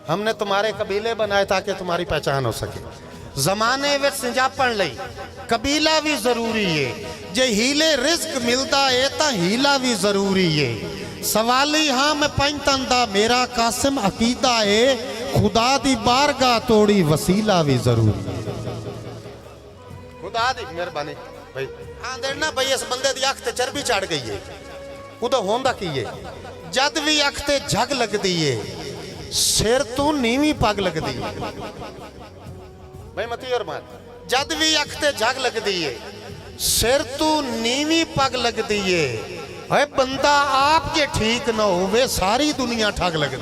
हमने तुम्हारे कबीले बनाए ताकि तुम्हारी पहचान हो सके। जमाने में संजापन लई कबीला भी जरूरी है, जे हीले रिस्क मिलता है तो हीला भी जरूरी है। सवाली हाँ मैं पंजतन दा मेरा कासिम अकीदा है, खुदा दी बारगाह तोड़ी वसीला भी जरूरी है। खुदा दी मेहरबानी भाई हाँ देना भाई, इस बंदे दी अख ते चर्बी चढ़ गई है, उदो होंदा की है जद भी अख ते झग लगदी है, सिर तू नीवी पग लगदी है भाई मती और मान, जद भी अख ते झग लगदी है, सिर तू नीवी पग लगदी है। है बंदा आप जे ठीक ना होवे सारी दुनिया ठग लगदी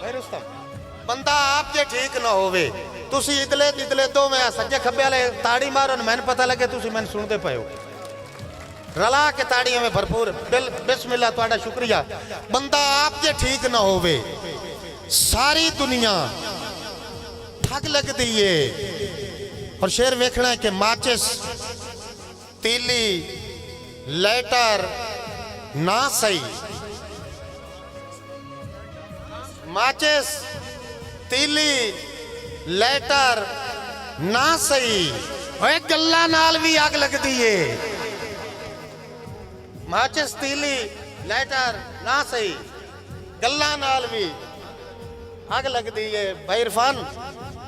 भाई रुस्तम, बंदा आप जे ठीक ना होवे तुसी इदले इदले दो मैं सज्जे खब्बे वाले ताड़ी मारो न मैंने पता लगे तुसी मैंने सुनते पे हो, रला के ताड़ियों में भरपूर बिस्मिल्लाह तुहाडा शुक्रिया। बंदा आप जे ठीक ना होवे सारी दुनिया ठग लगदी है। और शेर वेखना है कि माचिस तीली लाइटर ना सही, माचिस तीली लाइटर ना सही, गल्ला नाल भी आग लगती है। माचिस तीली लाइटर ना सही, गल्ला नाल भी आग लगती है। भाई इरफान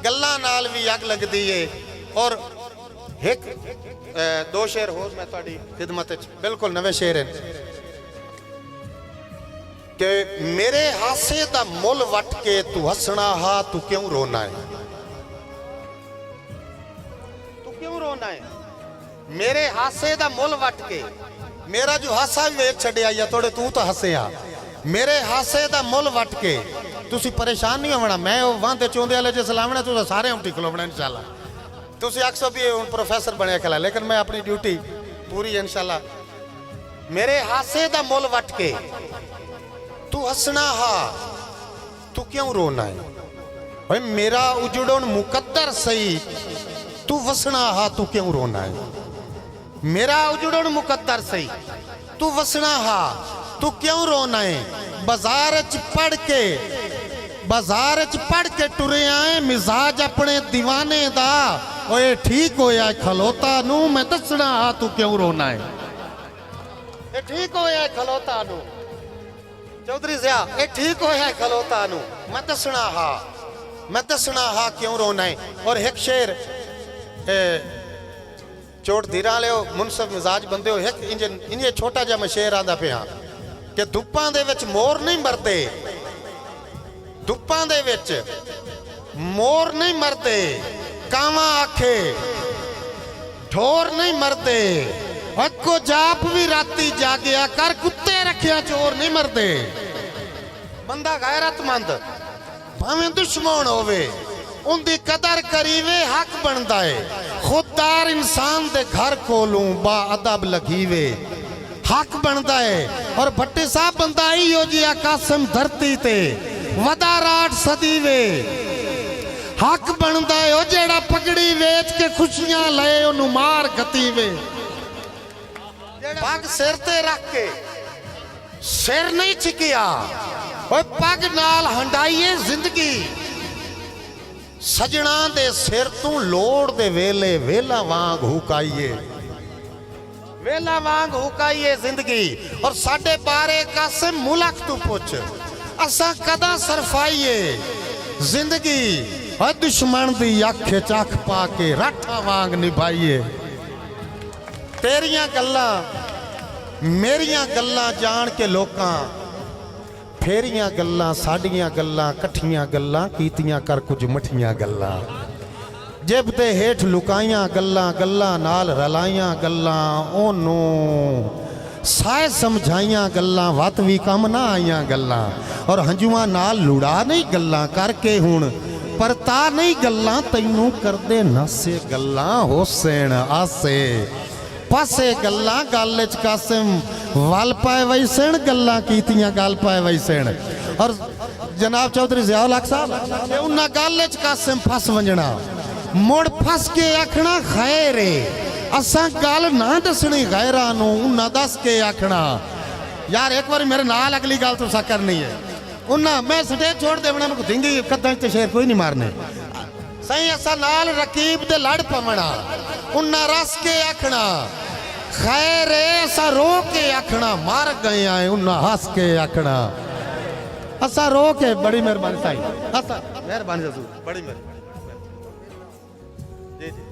गल्ला नाल भी आग लगती है। और एक दो शेर हो मैं थोड़ी खिदमत बिल्कुल नवे शेर है कि मेरे हासे दा मुल वट के तू हसना हा तू क्यों रोना है, तू क्यों रोना है। मेरे हासे दा मुल वट के, मेरा जो हासा भी वेख छड़िया या थोड़े तू तो हसे आ, मेरे हासे दा मुल वट के तुसी परेशान नहीं होना। मैं वहां चौंदे वाले जो सलामना तुम सारे हम ठीक खलोना इंशाल्लाह। तुसी आखो भी प्रोफेसर बने खला, लेकिन मैं अपनी ड्यूटी पूरी इंशाल्लाह। मेरे हासे दा मुल वट के तू हसना हा तू क्यों रोना है। भाई मेरा उजड़न मुकद्दर सही तू वसना हा तू क्यों रोना है। मेरा उजड़न मुकद्दर सही तू वसना हा तू क्यों रोना है। बाजार च पढ़ के, बाजार च पढ़ के टुरे आए मिजाज अपने दीवाने दा, ओए ठीक होया खलोता नू मैं दसना हा तू क्यों रोना है। ये ठीक होया खलोता नू चौधरी ज़िया, ये ठीक होया खलोता नू मैं दसना हा, मैं दसना हा क्यों रोना है। और एक शेर चोट धीरा ले मुनसफ मिजाज बंदे हो, एक इंजे छोटा जा मैं शेर आंदा पे हाँ कि धुप्पां दे विच मोर नहीं मरते, धुप्पां दे विच मोर नहीं मरते, कावा आखे ढोर नहीं मरते, अको जाप भी राती जागया कर कुत्ते रखिया चोर नहीं मरते। बंदा गैरतमंद भावें दुश्मन होवे उनकी कदर करीवे हक बनता है। खुददार इंसान दे घर कोलों बा अदब लगीवे हक बनता है। और भट्टी साहब बंदा ही हो जिया कासिम धरती ते वदा राट सदीवे हक बनता है। ओ जेड़ा पगड़ी वेच के खुशियां ले ओनू मार गतीवे। पग सिर ते रख के सिर नहीं चिकिया, ओए पग नाल हंडाइए जिंदगी। सजना दे सिर तू लोड़ दे वेले वेला वांग हुकाइए, वेला वांग हुकाइए जिंदगी। और साडे बारे कासिम मुलक तू पुछ असा कदा सरफाइए जिंदगी। और दुश्मन दी अख चख पा के राठा वांग निभाइए। तेरियां गल्लां मेरियां गल्लां जान के लोकां फेरियां गल्लां साडियां गल्लां कट्ठियां गल्लां कीतियां कर कुछ मठियां गल्लां। जेब ते हेठ लुकाइयां गल्लां गल्लां नाल रलाइयां गल्लां ओनू साए समझाइयां गल्लां वत भी कम ना आइयां गल्लां। और हंजुआं नाल लुड़ा नहीं गल्लां करके हुण परता नहीं गल्लां तैनू करदे नासे गल्लां हुसैन आसे पासे गल्लां गल च कासिम वल पाए वैसन गल्लां कीतियां गल पाए वैसन। और जनाब चौधरी ज़ियाउल हक साहब उन्हां गल च कासिम फस वंजना मुड़ फस के आखना खैर है। असां गल ना दसनी गैरां नूं उन्हां दस के आखना। यार एक बार मेरे नाल अगली गल तुसां करनी है। उन्ना मैं स्टेज छोड़ देवना मैं धिंगी कदा ते शेर कोई नहीं मारने सही असा नाल रकीब दे लड़ पवना उन्ना रस के आखना खैर असा रो के आखना मार गए आए उन्ना हंस के आखना असा रो के बड़ी मेहरबानी साईं असा मेहरबानी बड़ी मेहरबानी जी जी